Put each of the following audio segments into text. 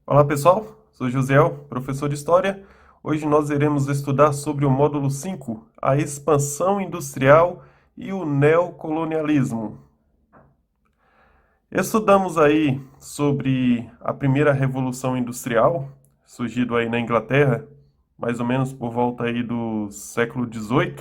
Olá pessoal, sou Josiel, professor de História. Hoje nós iremos estudar sobre o módulo 5, a expansão industrial e o neocolonialismo. Estudamos aí sobre a primeira revolução industrial, surgido aí na Inglaterra, mais ou menos por volta aí do século XVIII.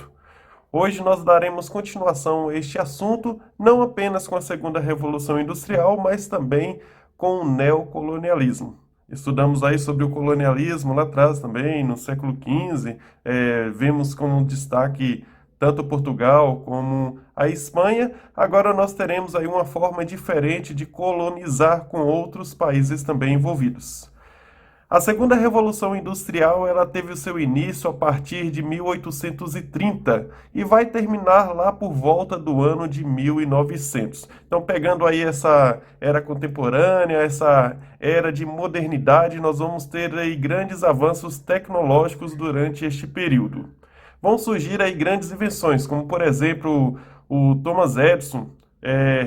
Hoje nós daremos continuação a este assunto, não apenas com a segunda revolução industrial, mas também com o neocolonialismo. Estudamos aí sobre o colonialismo lá atrás também, no século XV, vemos como destaque tanto Portugal como a Espanha. Agora nós teremos aí uma forma diferente de colonizar com outros países também envolvidos. A segunda revolução industrial ela teve o seu início a partir de 1830 e vai terminar lá por volta do ano de 1900. Então, pegando aí essa era contemporânea, essa era de modernidade, nós vamos ter aí grandes avanços tecnológicos durante este período. Vão surgir aí grandes invenções, como por exemplo o Thomas Edison,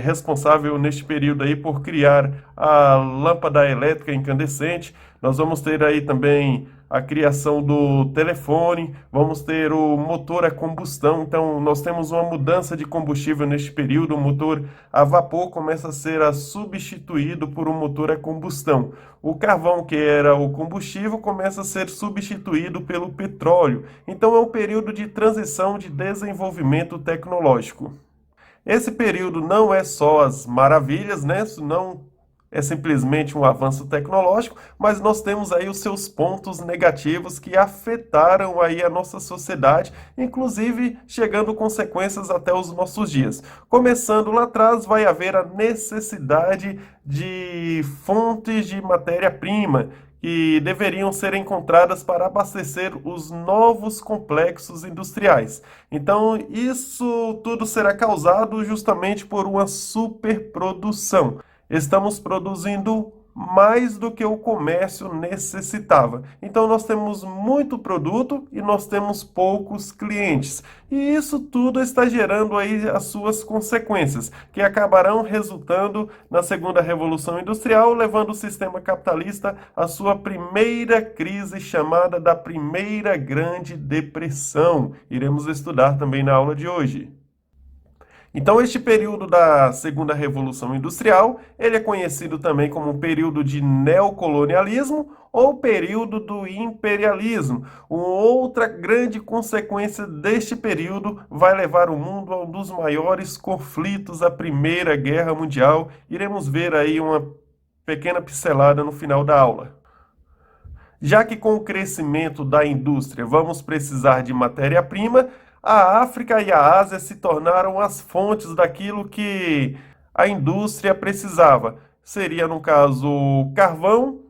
responsável neste período aí por criar a lâmpada elétrica incandescente. Nós vamos ter aí também a criação do telefone, vamos ter o motor a combustão. Então, nós temos uma mudança de combustível neste período. O motor a vapor começa a ser substituído por um motor a combustão. O carvão, que era o combustível, começa a ser substituído pelo petróleo. Então, é um período de transição de desenvolvimento tecnológico. Esse período não é só as maravilhas, né? Isso não é simplesmente um avanço tecnológico, mas nós temos aí os seus pontos negativos que afetaram aí a nossa sociedade, inclusive chegando consequências até os nossos dias. Começando lá atrás, vai haver a necessidade de fontes de matéria-prima que deveriam ser encontradas para abastecer os novos complexos industriais. Então, isso tudo será causado justamente por uma superprodução. Estamos produzindo mais do que o comércio necessitava. Então, nós temos muito produto e nós temos poucos clientes. E isso tudo está gerando aí as suas consequências, que acabarão resultando na segunda revolução industrial, levando o sistema capitalista à sua primeira crise, chamada da Primeira Grande Depressão. Iremos estudar também na aula de hoje. Então, este período da Segunda Revolução Industrial, ele é conhecido também como período de neocolonialismo ou período do imperialismo. Uma outra grande consequência deste período vai levar o mundo a um dos maiores conflitos, a Primeira Guerra Mundial. Iremos ver aí uma pequena pincelada no final da aula. Já que com o crescimento da indústria vamos precisar de matéria-prima, a África e a Ásia se tornaram as fontes daquilo que a indústria precisava. Seria, no caso, carvão,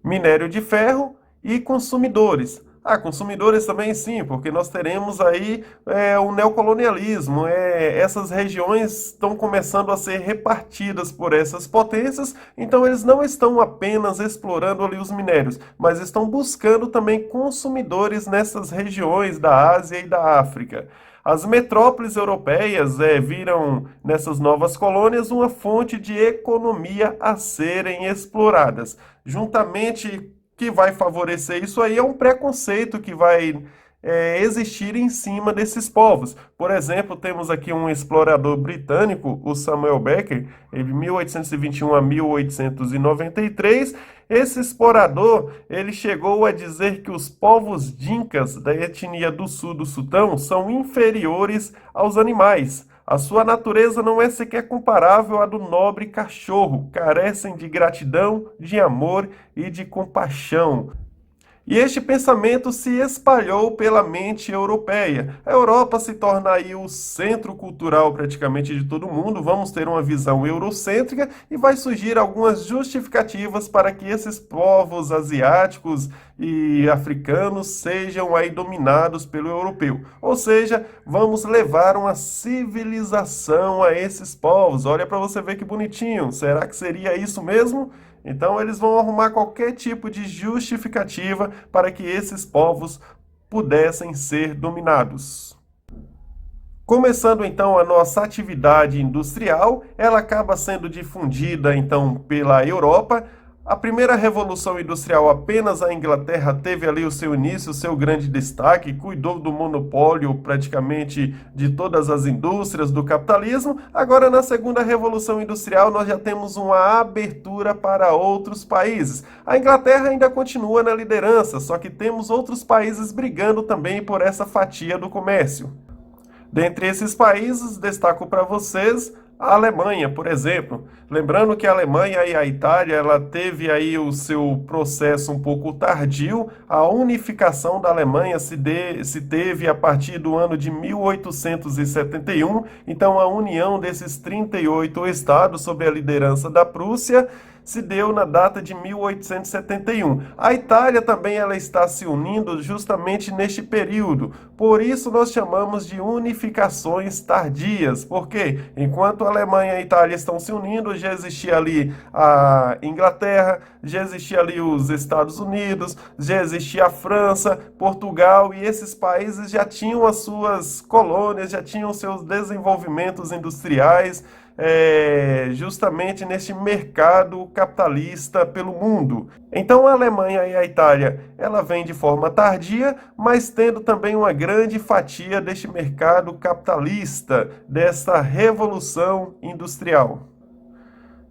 minério de ferro e consumidores. Consumidores também sim, porque nós teremos aí o neocolonialismo. Essas regiões estão começando a ser repartidas por essas potências, então eles não estão apenas explorando ali os minérios, mas estão buscando também consumidores nessas regiões da Ásia e da África. As metrópoles europeias viram nessas novas colônias uma fonte de economia a serem exploradas. Juntamente que vai favorecer isso aí é um preconceito que vai existir em cima desses povos. Por exemplo, temos aqui um explorador britânico, o Samuel Becker, de 1821 a 1893. Esse explorador, ele chegou a dizer que os povos dinkas da etnia do sul do Sudão são inferiores aos animais. A sua natureza não é sequer comparável à do nobre cachorro. Carecem de gratidão, de amor e de compaixão. E este pensamento se espalhou pela mente europeia. A Europa se torna aí o centro cultural praticamente de todo mundo. Vamos ter uma visão eurocêntrica e vai surgir algumas justificativas para que esses povos asiáticos e africanos sejam aí dominados pelo europeu. Ou seja, vamos levar uma civilização a esses povos. Olha para você ver que bonitinho. Será que seria isso mesmo? Então, eles vão arrumar qualquer tipo de justificativa para que esses povos pudessem ser dominados. Começando então a nossa atividade industrial, ela acaba sendo difundida então pela Europa. A primeira revolução industrial, apenas a Inglaterra teve ali o seu início, o seu grande destaque, cuidou do monopólio praticamente de todas as indústrias do capitalismo. Agora, na segunda revolução industrial, nós já temos uma abertura para outros países. A Inglaterra ainda continua na liderança, só que temos outros países brigando também por essa fatia do comércio. Dentre esses países, destaco para vocês a Alemanha, por exemplo. Lembrando que a Alemanha e a Itália, ela teve aí o seu processo um pouco tardio. A unificação da Alemanha se teve a partir do ano de 1871. Então, a união desses 38 estados sob a liderança da Prússia se deu na data de 1871. A Itália também ela está se unindo justamente neste período. Por isso nós chamamos de unificações tardias, porque enquanto a Alemanha e a Itália estão se unindo, já existia ali a Inglaterra, já existia ali os Estados Unidos, já existia a França, Portugal, e esses países já tinham as suas colônias, já tinham seus desenvolvimentos industriais, justamente neste mercado capitalista pelo mundo. Então a Alemanha e a Itália, ela vem de forma tardia, mas tendo também uma grande fatia deste mercado capitalista, desta revolução industrial.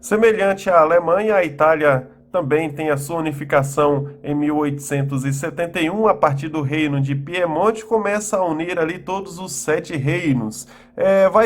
Semelhante à Alemanha, a Itália também tem a sua unificação em 1871, a partir do reino de Piemonte, começa a unir ali todos os 7 reinos.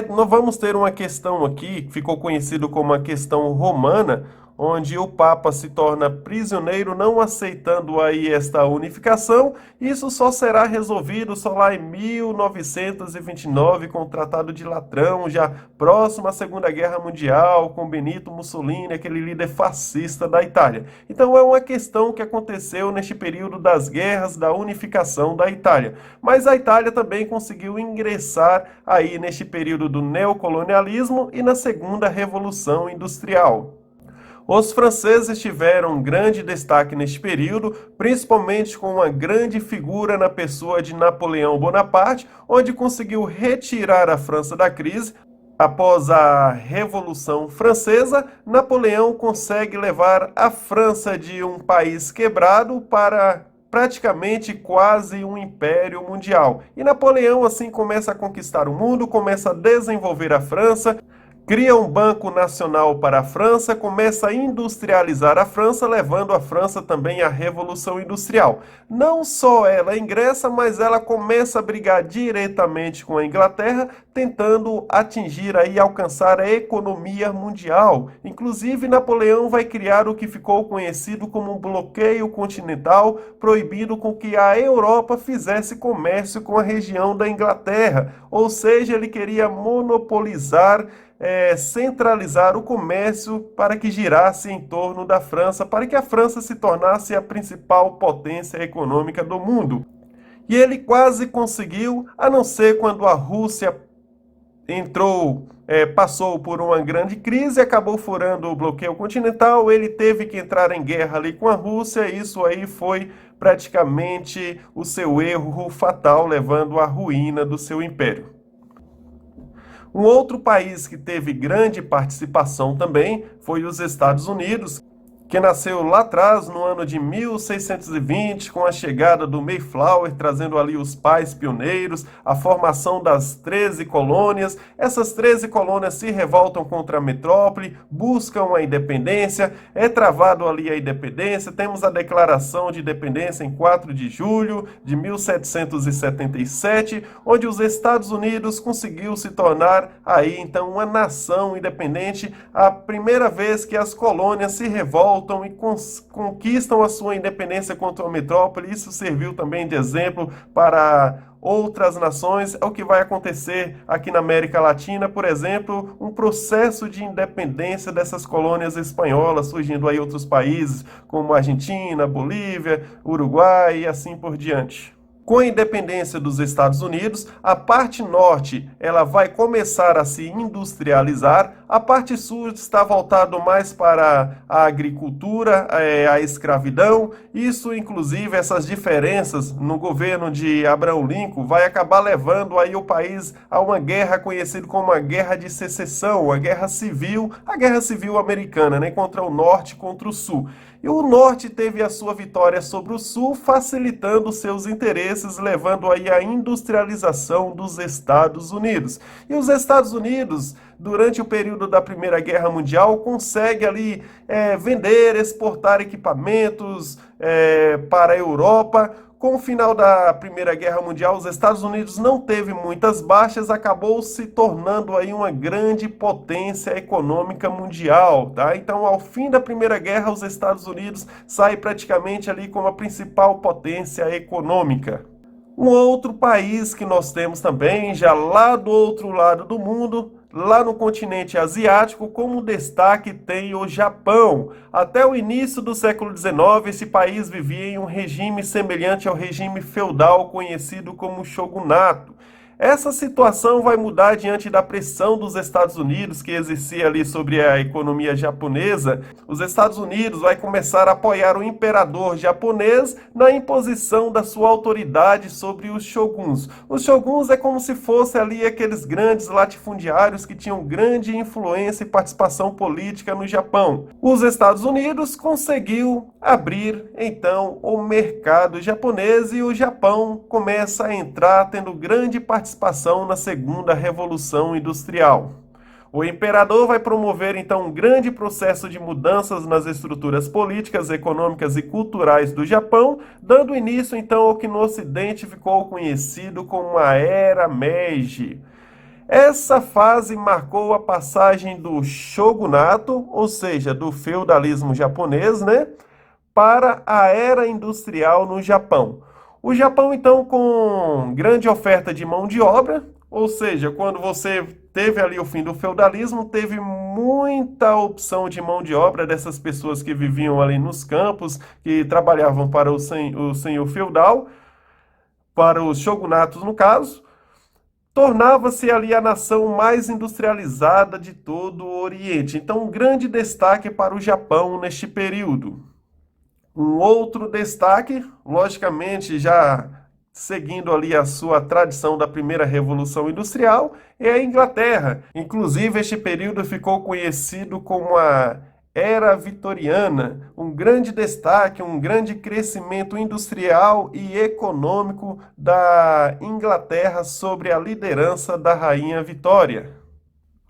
Nós vamos ter uma questão aqui, que ficou conhecido como a questão romana, onde o Papa se torna prisioneiro, não aceitando aí esta unificação. Isso só será resolvido só lá em 1929, com o Tratado de Latrão, já próximo à Segunda Guerra Mundial, com Benito Mussolini, aquele líder fascista da Itália. Então é uma questão que aconteceu neste período das guerras, da unificação da Itália. Mas a Itália também conseguiu ingressar aí neste período do neocolonialismo e na Segunda Revolução Industrial. Os franceses tiveram um grande destaque neste período, principalmente com uma grande figura na pessoa de Napoleão Bonaparte, onde conseguiu retirar a França da crise. Após a Revolução Francesa, Napoleão consegue levar a França de um país quebrado para praticamente quase um império mundial. E Napoleão assim começa a conquistar o mundo, começa a desenvolver a França, cria um banco nacional para a França, começa a industrializar a França, levando a França também à Revolução Industrial. Não só ela ingressa, mas ela começa a brigar diretamente com a Inglaterra, tentando atingir aí, alcançar a economia mundial. Inclusive, Napoleão vai criar o que ficou conhecido como um bloqueio continental, proibindo com que a Europa fizesse comércio com a região da Inglaterra. Ou seja, ele queria monopolizar, centralizar o comércio para que girasse em torno da França, para que a França se tornasse a principal potência econômica do mundo. E ele quase conseguiu, a não ser quando a Rússia passou por uma grande crise, acabou furando o bloqueio continental, ele teve que entrar em guerra ali com a Rússia, e isso aí foi praticamente o seu erro fatal, levando à ruína do seu império. Um outro país que teve grande participação também foi os Estados Unidos, que nasceu lá atrás, no ano de 1620, com a chegada do Mayflower, trazendo ali os pais pioneiros, a formação das 13 colônias. Essas 13 colônias se revoltam contra a metrópole, buscam a independência, é travado ali a independência, temos a Declaração de Independência em 4 de julho de 1777, onde os Estados Unidos conseguiu se tornar aí, então, uma nação independente, a primeira vez que as colônias se revoltam e conquistam a sua independência contra a metrópole. Isso serviu também de exemplo para outras nações. É o que vai acontecer aqui na América Latina, por exemplo, um processo de independência dessas colônias espanholas, surgindo aí outros países como Argentina, Bolívia, Uruguai e assim por diante. Com a independência dos Estados Unidos, a parte norte ela vai começar a se industrializar, a parte sul está voltado mais para a agricultura, a escravidão. Isso, inclusive, essas diferenças no governo de Abraham Lincoln vai acabar levando aí o país a uma guerra conhecida como a Guerra de Secessão, a Guerra Civil americana, né, contra o norte e contra o sul. e o Norte teve a sua vitória sobre o Sul, facilitando seus interesses, levando aí a industrialização dos Estados Unidos. E os Estados Unidos, durante o período da Primeira Guerra Mundial, consegue ali vender, exportar equipamentos para a Europa. Com o final da Primeira Guerra Mundial, os Estados Unidos não teve muitas baixas, acabou se tornando aí uma grande potência econômica mundial, tá? Então, ao fim da Primeira Guerra, os Estados Unidos saem praticamente ali como a principal potência econômica. Um outro país que nós temos também, já lá do outro lado do mundo, lá no continente asiático, como destaque tem o Japão. Até o início do século XIX, esse país vivia em um regime semelhante ao regime feudal conhecido como shogunato. Essa situação vai mudar diante da pressão dos Estados Unidos que exercia ali sobre a economia japonesa. Os Estados Unidos vai começar a apoiar o imperador japonês na imposição da sua autoridade sobre os shoguns. Os shoguns é como se fosse ali aqueles grandes latifundiários que tinham grande influência e participação política no Japão. Os Estados Unidos conseguiu abrir então o mercado japonês e o Japão começa a entrar tendo grande participação na segunda revolução industrial. O imperador vai promover então um grande processo de mudanças nas estruturas políticas, econômicas e culturais do Japão, dando início então ao que no Ocidente ficou conhecido como a Era Meiji. Essa fase marcou a passagem do shogunato, ou seja, do feudalismo japonês, para a Era Industrial no Japão. O Japão, então, com grande oferta de mão de obra, ou seja, quando você teve ali o fim do feudalismo, teve muita opção de mão de obra dessas pessoas que viviam ali nos campos, que trabalhavam para o senhor feudal, para os shogunatos no caso, tornava-se ali a nação mais industrializada de todo o Oriente. Então, um grande destaque para o Japão neste período. Um outro destaque, logicamente, já seguindo ali a sua tradição da primeira Revolução Industrial, é a Inglaterra. Inclusive, este período ficou conhecido como a Era Vitoriana. Um grande destaque, um grande crescimento industrial e econômico da Inglaterra sobre a liderança da Rainha Vitória.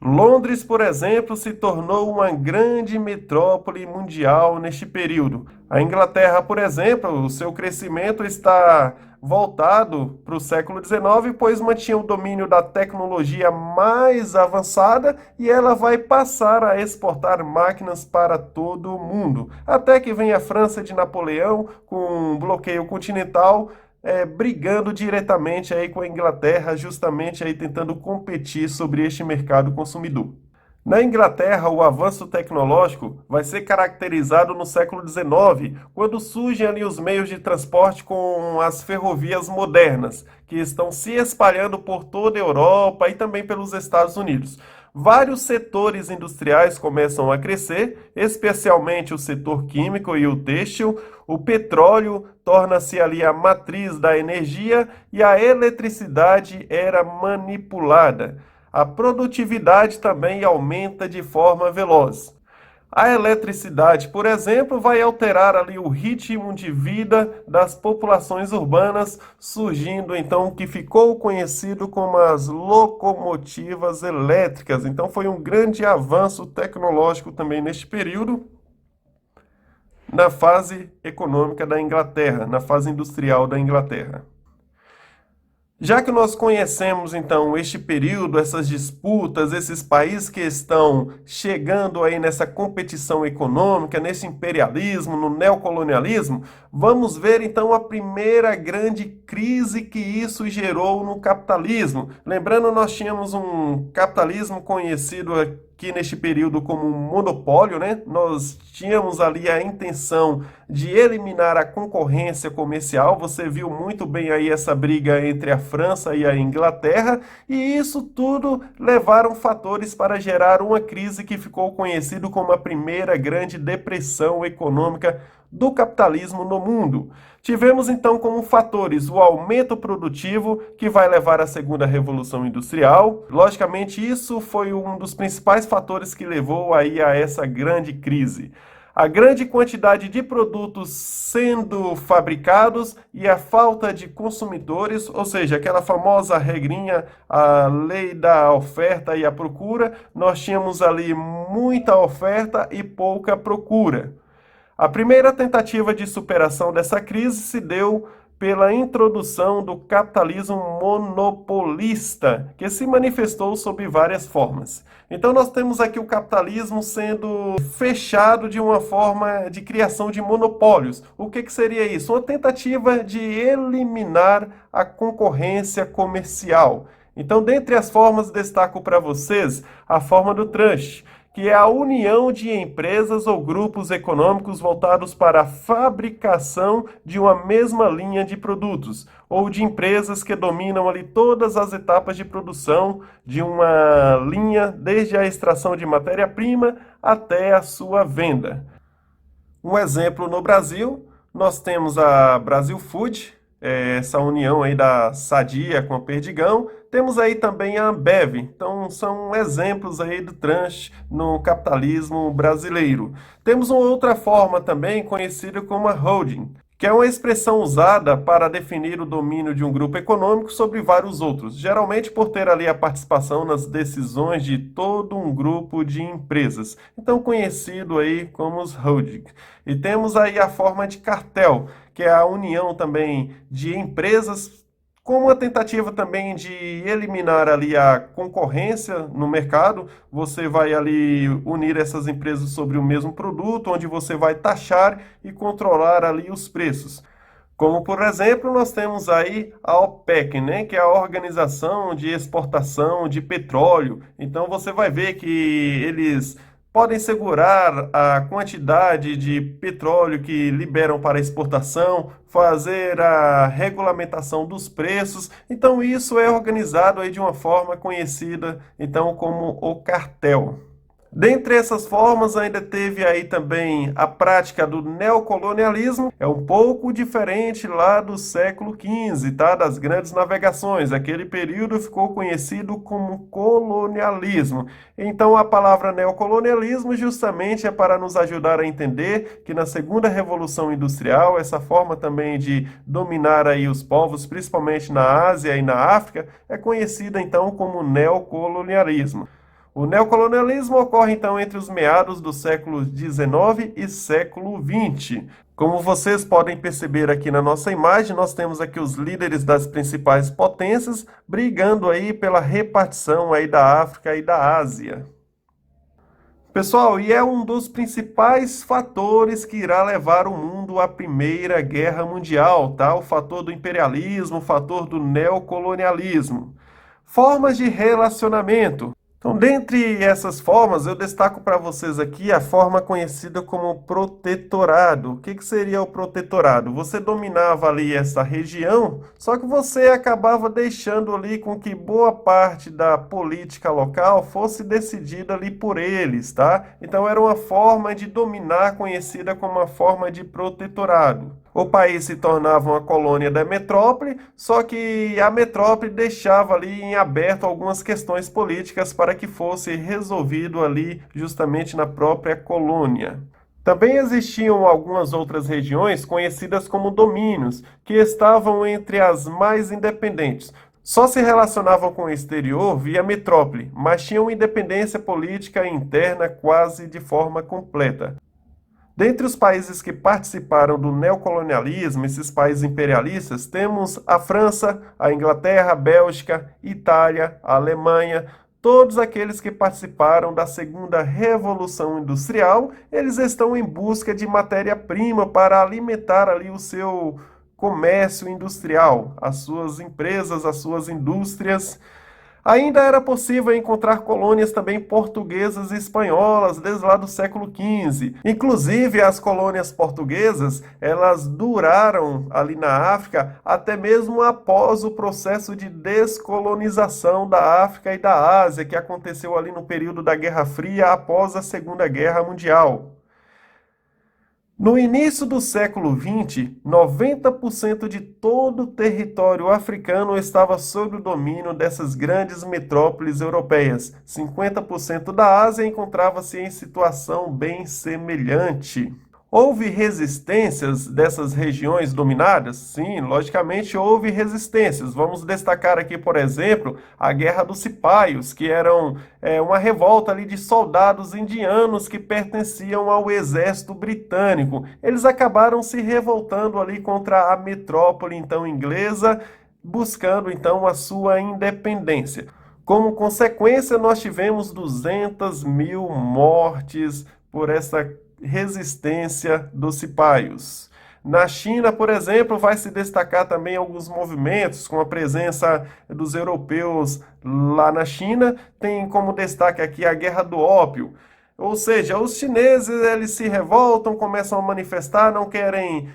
Londres, por exemplo, se tornou uma grande metrópole mundial neste período. A Inglaterra, por exemplo, o seu crescimento está voltado para o século XIX, pois mantinha o domínio da tecnologia mais avançada e ela vai passar a exportar máquinas para todo o mundo. Até que vem a França de Napoleão com um bloqueio continental, brigando diretamente aí com a Inglaterra, justamente aí tentando competir sobre este mercado consumidor. Na Inglaterra, o avanço tecnológico vai ser caracterizado no século XIX, quando surgem ali os meios de transporte com as ferrovias modernas, que estão se espalhando por toda a Europa e também pelos Estados Unidos. Vários setores industriais começam a crescer, especialmente o setor químico e o têxtil. O petróleo torna-se ali a matriz da energia e a eletricidade era manipulada. A produtividade também aumenta de forma veloz. A eletricidade, por exemplo, vai alterar ali o ritmo de vida das populações urbanas, surgindo então o que ficou conhecido como as locomotivas elétricas. Então foi um grande avanço tecnológico também neste período, na fase econômica da Inglaterra, na fase industrial da Inglaterra. Já que nós conhecemos, então, este período, essas disputas, esses países que estão chegando aí nessa competição econômica, nesse imperialismo, no neocolonialismo, vamos ver, então, a primeira grande crise que isso gerou no capitalismo. Lembrando, nós tínhamos um capitalismo conhecido aqui neste período como um monopólio, Nós tínhamos ali a intenção de eliminar a concorrência comercial. Você viu muito bem aí essa briga entre a França e a Inglaterra, e isso tudo levaram fatores para gerar uma crise que ficou conhecido como a primeira grande depressão econômica do capitalismo no mundo. Tivemos então como fatores o aumento produtivo, que vai levar à segunda revolução industrial. Logicamente, isso foi um dos principais fatores que levou aí a essa grande crise. A grande quantidade de produtos sendo fabricados e a falta de consumidores, ou seja, aquela famosa regrinha, a lei da oferta e a procura, nós tínhamos ali muita oferta e pouca procura. A primeira tentativa de superação dessa crise se deu pela introdução do capitalismo monopolista, que se manifestou sob várias formas. Então nós temos aqui o capitalismo sendo fechado de uma forma de criação de monopólios. O que seria isso? Uma tentativa de eliminar a concorrência comercial. Então, dentre as formas, destaco para vocês a forma do trust, que é a união de empresas ou grupos econômicos voltados para a fabricação de uma mesma linha de produtos, ou de empresas que dominam ali todas as etapas de produção de uma linha, desde a extração de matéria-prima até a sua venda. Um exemplo no Brasil, nós temos a Brasil Food, essa união aí da Sadia com a Perdigão. Temos aí também a Ambev. Então, são exemplos aí do trust no capitalismo brasileiro. Temos uma outra forma também, conhecida como a holding, que é uma expressão usada para definir o domínio de um grupo econômico sobre vários outros, geralmente por ter ali a participação nas decisões de todo um grupo de empresas, então conhecido aí como os holdings. E temos aí a forma de cartel, que é a união também de empresas, com uma tentativa também de eliminar ali a concorrência no mercado. Você vai ali unir essas empresas sobre o mesmo produto, onde você vai taxar e controlar ali os preços. Como, por exemplo, nós temos aí a OPEC, né, que é a Organização de Exportação de Petróleo. Então você vai ver que eles podem segurar a quantidade de petróleo que liberam para exportação, fazer a regulamentação dos preços. Então isso é organizado aí de uma forma conhecida então como o cartel. Dentre essas formas, ainda teve aí também a prática do neocolonialismo, é um pouco diferente lá do século XV, tá? Das grandes navegações. Aquele período ficou conhecido como colonialismo. Então, a palavra neocolonialismo justamente é para nos ajudar a entender que na segunda revolução industrial, essa forma também de dominar aí os povos, principalmente na Ásia e na África, é conhecida então como neocolonialismo. O neocolonialismo ocorre, então, entre os meados do século XIX e século XX. Como vocês podem perceber aqui na nossa imagem, nós temos aqui os líderes das principais potências brigando aí pela repartição aí da África e da Ásia. Pessoal, e é um dos principais fatores que irá levar o mundo à Primeira Guerra Mundial, tá? O fator do imperialismo, o fator do neocolonialismo. Formas de relacionamento. Então, dentre essas formas, eu destaco para vocês aqui a forma conhecida como protetorado. O que seria o protetorado? Você dominava ali essa região, só que você acabava deixando ali com que boa parte da política local fosse decidida ali por eles, tá? Então, era uma forma de dominar conhecida como uma forma de protetorado. O país se tornava uma colônia da metrópole, só que a metrópole deixava ali em aberto algumas questões políticas para que fosse resolvido ali justamente na própria colônia. Também existiam algumas outras regiões conhecidas como domínios, que estavam entre as mais independentes. Só se relacionavam com o exterior via metrópole, mas tinham independência política interna quase de forma completa. Dentre os países que participaram do neocolonialismo, esses países imperialistas, temos a França, a Inglaterra, a Bélgica, Itália, a Alemanha. Todos aqueles que participaram da segunda revolução industrial, eles estão em busca de matéria-prima para alimentar ali o seu comércio industrial, as suas empresas, as suas indústrias. Ainda era possível encontrar colônias também portuguesas e espanholas desde lá do século XV. Inclusive, as colônias portuguesas, elas duraram ali na África até mesmo após o processo de descolonização da África e da Ásia, que aconteceu ali no período da Guerra Fria após a Segunda Guerra Mundial. No início do século XX, 90% de todo o território africano estava sob o domínio dessas grandes metrópoles europeias. 50% da Ásia encontrava-se em situação bem semelhante. Houve resistências dessas regiões dominadas? Sim, logicamente houve resistências. Vamos destacar aqui, por exemplo, a Guerra dos Cipaios, que eram uma revolta ali de soldados indianos que pertenciam ao exército britânico. Eles acabaram se revoltando ali contra a metrópole então inglesa, buscando então a sua independência. Como consequência, nós tivemos 200 mil mortes por essa resistência dos cipaios. Na China, por exemplo, vai se destacar também alguns movimentos com a presença dos europeus lá na China. Tem como destaque aqui a Guerra do Ópio. Ou seja, os chineses eles se revoltam, começam a manifestar, não querem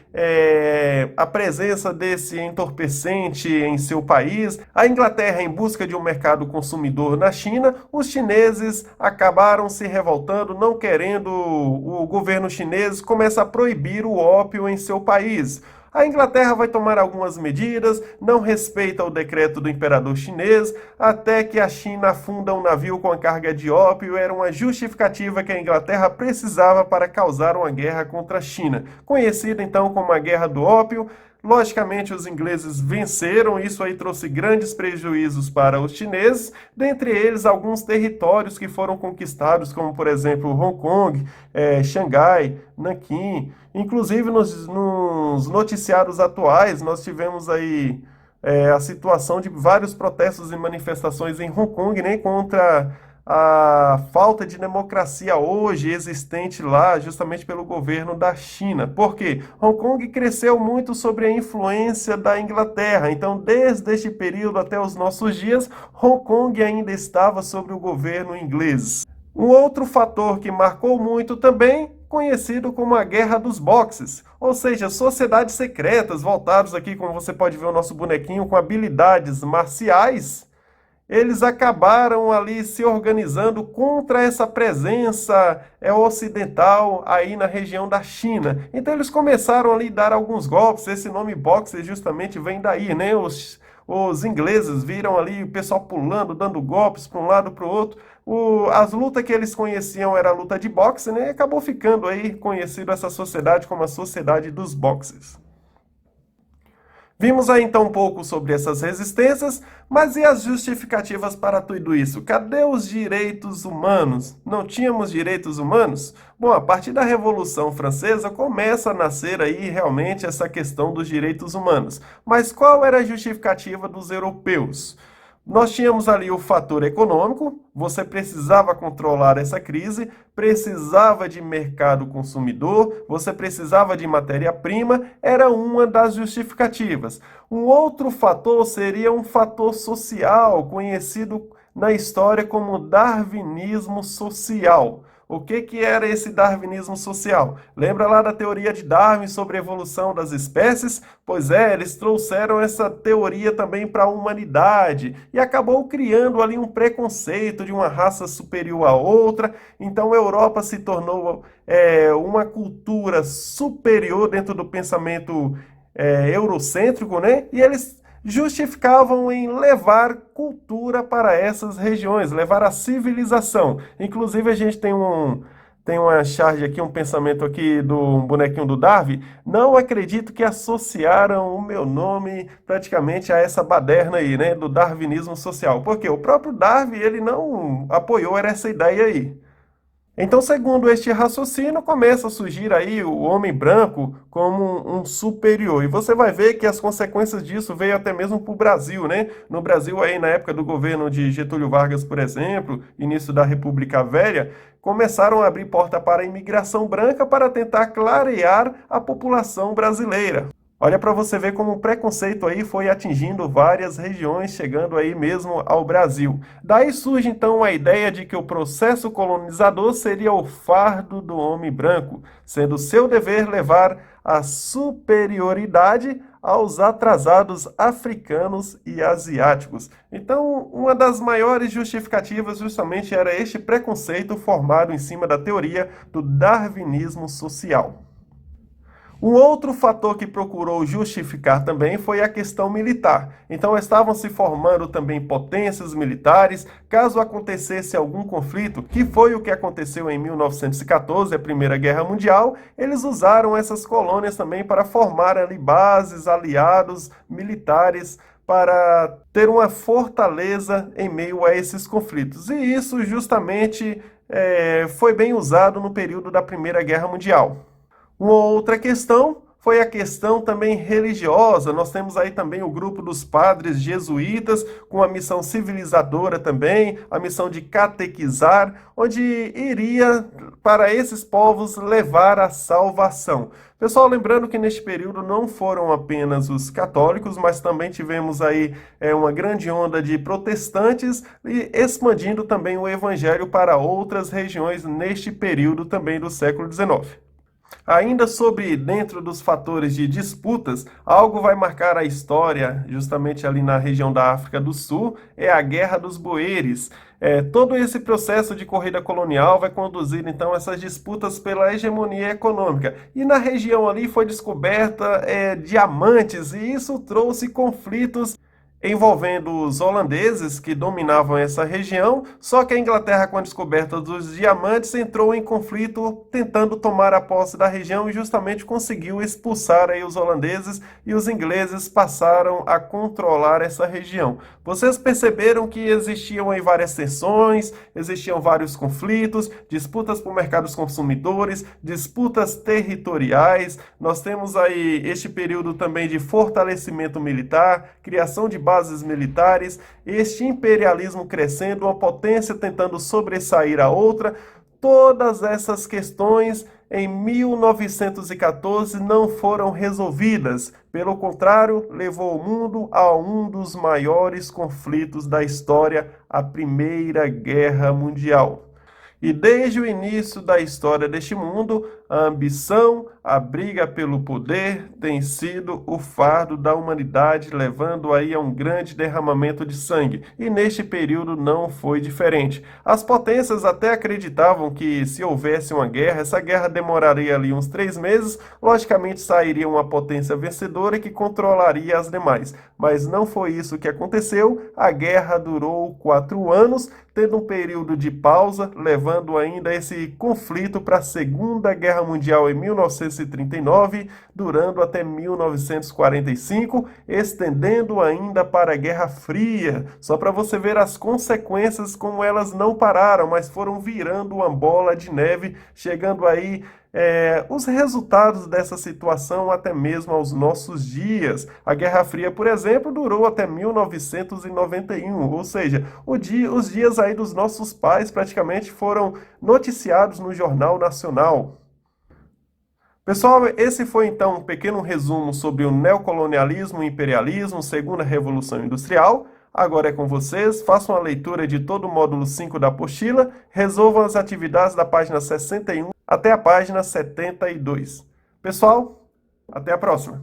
a presença desse entorpecente em seu país. A Inglaterra, em busca de um mercado consumidor na China, os chineses acabaram se revoltando, não querendo o governo chinês começa a proibir o ópio em seu país. A Inglaterra vai tomar algumas medidas, não respeita o decreto do imperador chinês, até que a China afunda um navio com a carga de ópio. Era uma justificativa que a Inglaterra precisava para causar uma guerra contra a China, conhecida então como a Guerra do Ópio. Logicamente, os ingleses venceram, isso aí trouxe grandes prejuízos para os chineses, dentre eles alguns territórios que foram conquistados, como por exemplo Hong Kong, Xangai, Nanquim. Inclusive nos noticiários atuais, nós tivemos aí a situação de vários protestos e manifestações em Hong Kong, né, contra a falta de democracia hoje existente lá, justamente pelo governo da China. Por quê? Hong Kong cresceu muito sobre a influência da Inglaterra. Então, desde este período até os nossos dias, Hong Kong ainda estava sob o governo inglês. Um outro fator que marcou muito também, conhecido como a Guerra dos Boxes, ou seja, sociedades secretas voltados aqui, como você pode ver o nosso bonequinho, com habilidades marciais. Eles acabaram ali se organizando contra essa presença ocidental aí na região da China. Então eles começaram ali a dar alguns golpes. Esse nome boxer justamente vem daí, né? Os ingleses viram ali o pessoal pulando, dando golpes para um lado para o outro. As lutas que eles conheciam era a luta de boxe, né? E acabou ficando aí conhecido essa sociedade como a Sociedade dos Boxers. Vimos aí então um pouco sobre essas resistências, mas e as justificativas para tudo isso? Cadê os direitos humanos? Não tínhamos direitos humanos? Bom, a partir da Revolução Francesa começa a nascer aí realmente essa questão dos direitos humanos. Mas qual era a justificativa dos europeus? Nós tínhamos ali o fator econômico, você precisava controlar essa crise, precisava de mercado consumidor, você precisava de matéria-prima, era uma das justificativas. Um outro fator seria um fator social, conhecido na história como darwinismo social. O que era esse darwinismo social? Lembra lá da teoria de Darwin sobre a evolução das espécies? Pois é, eles trouxeram essa teoria também para a humanidade e acabou criando ali um preconceito de uma raça superior à outra. Então a Europa se tornou uma cultura superior dentro do pensamento eurocêntrico, né? E eles justificavam em levar cultura para essas regiões, levar a civilização. Inclusive, a gente tem uma charge aqui, um pensamento aqui do bonequinho do Darwin. Não acredito que associaram o meu nome praticamente a essa baderna aí, né, do darwinismo social. Porque o próprio Darwin, ele não apoiou essa ideia aí. Então, segundo este raciocínio, começa a surgir aí o homem branco como um superior. E você vai ver que as consequências disso veio até mesmo para o Brasil, né? No Brasil, aí, na época do governo de Getúlio Vargas, por exemplo, início da República Velha, começaram a abrir porta para a imigração branca para tentar clarear a população brasileira. Olha para você ver como o preconceito aí foi atingindo várias regiões, chegando aí mesmo ao Brasil. Daí surge então a ideia de que o processo colonizador seria o fardo do homem branco, sendo seu dever levar a superioridade aos atrasados africanos e asiáticos. Então, uma das maiores justificativas justamente era este preconceito formado em cima da teoria do darwinismo social. Um outro fator que procurou justificar também foi a questão militar. Então estavam se formando também potências militares, caso acontecesse algum conflito, que foi o que aconteceu em 1914, a Primeira Guerra Mundial, eles usaram essas colônias também para formar ali bases, aliados militares, para ter uma fortaleza em meio a esses conflitos. E isso justamente foi bem usado no período da Primeira Guerra Mundial. Uma outra questão foi a questão também religiosa. Nós temos aí também o grupo dos padres jesuítas, com a missão civilizadora também, a missão de catequizar, onde iria para esses povos levar a salvação. Pessoal, lembrando que neste período não foram apenas os católicos, mas também tivemos aí uma grande onda de protestantes e expandindo também o evangelho para outras regiões neste período também do século XIX. Ainda sobre dentro dos fatores de disputas, algo vai marcar a história, justamente ali na região da África do Sul, é a Guerra dos Boeres. Todo esse processo de corrida colonial vai conduzir, então, essas disputas pela hegemonia econômica. E na região ali foi descoberta diamantes, e isso trouxe conflitos envolvendo os holandeses que dominavam essa região, só que a Inglaterra, com a descoberta dos diamantes, entrou em conflito tentando tomar a posse da região e justamente conseguiu expulsar aí os holandeses e os ingleses passaram a controlar essa região. Vocês perceberam que existiam aí várias tensões, existiam vários conflitos, disputas por mercados consumidores, disputas territoriais. Nós temos aí este período também de fortalecimento militar, criação de bases militares, este imperialismo crescendo, uma potência tentando sobressair a outra. Todas essas questões em 1914 não foram resolvidas. Pelo contrário, levou o mundo a um dos maiores conflitos da história, a Primeira Guerra Mundial. E desde o início da história deste mundo, a ambição, a briga pelo poder tem sido o fardo da humanidade, levando aí a um grande derramamento de sangue. E neste período não foi diferente. As potências até acreditavam que se houvesse uma guerra, essa guerra demoraria ali uns 3 meses, logicamente sairia uma potência vencedora que controlaria as demais. Mas não foi isso que aconteceu. A guerra durou 4 anos, tendo um período de pausa, levando ainda esse conflito para a Segunda Guerra Mundial em 1939, durando até 1945, estendendo ainda para a Guerra Fria. Só para você ver as consequências, como elas não pararam, mas foram virando uma bola de neve, chegando aí os resultados dessa situação até mesmo aos nossos dias. A Guerra Fria, por exemplo, durou até 1991, ou seja, os dias aí dos nossos pais praticamente foram noticiados no Jornal Nacional. Pessoal, esse foi então um pequeno resumo sobre o neocolonialismo e imperialismo, segunda Revolução Industrial. Agora é com vocês, façam a leitura de todo o módulo 5 da apostila, resolvam as atividades da página 61 até a página 72. Pessoal, até a próxima!